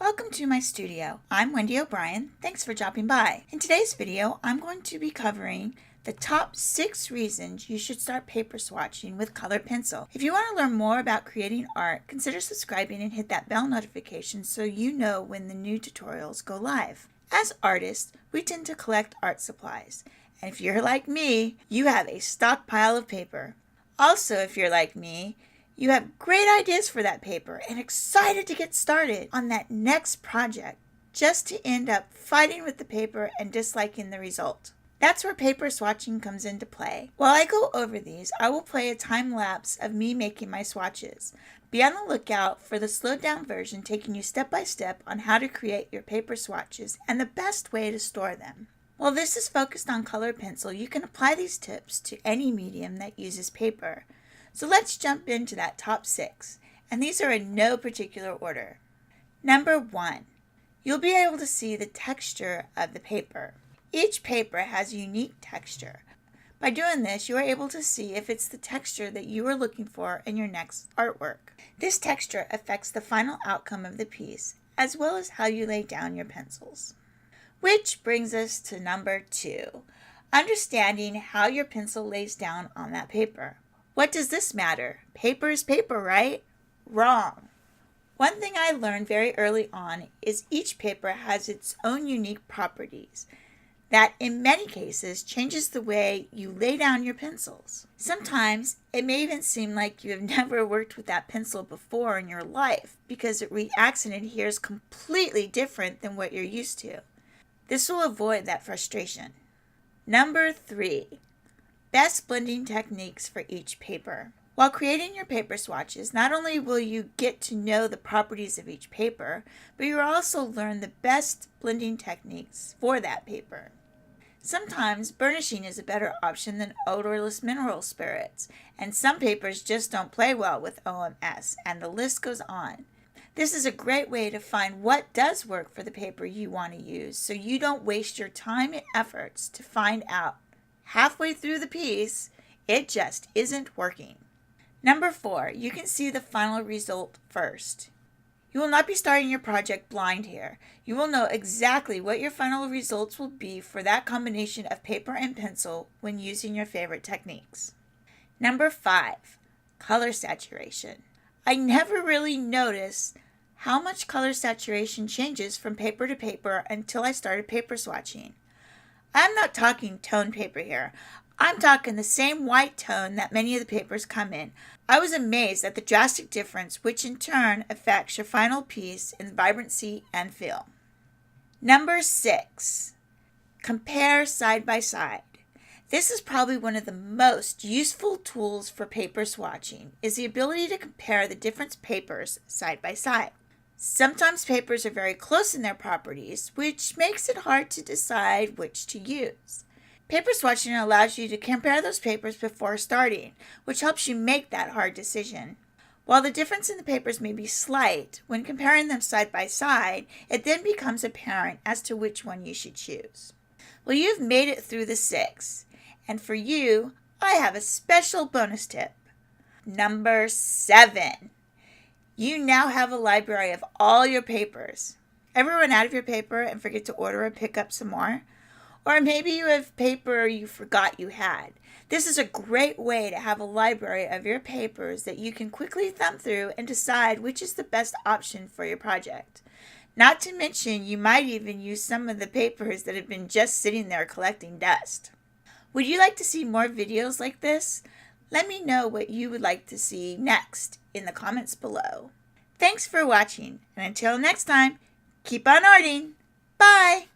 Welcome to my studio. I'm Wendy O'Brien. Thanks for dropping by. In today's video, I'm going to be covering the top 6 reasons you should start paper swatching with colored pencil. If you want to learn more about creating art, consider subscribing and hit that bell notification so you know when the new tutorials go live. As artists, we tend to collect art supplies. And if you're like me, you have a stockpile of paper. Also, if you're like me, you have great ideas for that paper and excited to get started on that next project, just to end up fighting with the paper and disliking the result. That's where paper swatching comes into play. While I go over these, I will play a time lapse of me making my swatches. Be on the lookout for the slowed down version taking you step by step on how to create your paper swatches and the best way to store them. While this is focused on colored pencil, you can apply these tips to any medium that uses paper. So let's jump into that top 6, and these are in no particular order. Number 1, you'll be able to see the texture of the paper. Each paper has a unique texture. By doing this, you are able to see if it's the texture that you are looking for in your next artwork. This texture affects the final outcome of the piece, as well as how you lay down your pencils. Which brings us to number 2, understanding how your pencil lays down on that paper. What does this matter? Paper is paper, right? Wrong. One thing I learned very early on is each paper has its own unique properties that in many cases changes the way you lay down your pencils. Sometimes it may even seem like you have never worked with that pencil before in your life because it reacts and adheres completely different than what you're used to. This will avoid that frustration. Number 3. Best blending techniques for each paper. While creating your paper swatches, not only will you get to know the properties of each paper, but you'll also learn the best blending techniques for that paper. Sometimes burnishing is a better option than odorless mineral spirits, and some papers just don't play well with OMS, and the list goes on. This is a great way to find what does work for the paper you want to use, so you don't waste your time and efforts to find out halfway through the piece, it just isn't working. Number 4, you can see the final result first. You will not be starting your project blind here. You will know exactly what your final results will be for that combination of paper and pencil when using your favorite techniques. Number 5, color saturation. I never really noticed how much color saturation changes from paper to paper until I started paper swatching. I'm not talking tone paper here. I'm talking the same white tone that many of the papers come in. I was amazed at the drastic difference, which in turn affects your final piece in vibrancy and feel. Number 6, compare side by side. This is probably one of the most useful tools for paper swatching, is the ability to compare the different papers side by side. Sometimes papers are very close in their properties, which makes it hard to decide which to use. Paper swatching allows you to compare those papers before starting, which helps you make that hard decision. While the difference in the papers may be slight, when comparing them side by side, it then becomes apparent as to which one you should choose. Well, you've made it through the 6, and for you, I have a special bonus tip. Number 7. You now have a library of all your papers. Ever run out of your paper and forget to order and pick up some more? Or maybe you have paper you forgot you had. This is a great way to have a library of your papers that you can quickly thumb through and decide which is the best option for your project. Not to mention, you might even use some of the papers that have been just sitting there collecting dust. Would you like to see more videos like this? Let me know what you would like to see next in the comments below. Thanks for watching, and until next time, keep on arting. Bye!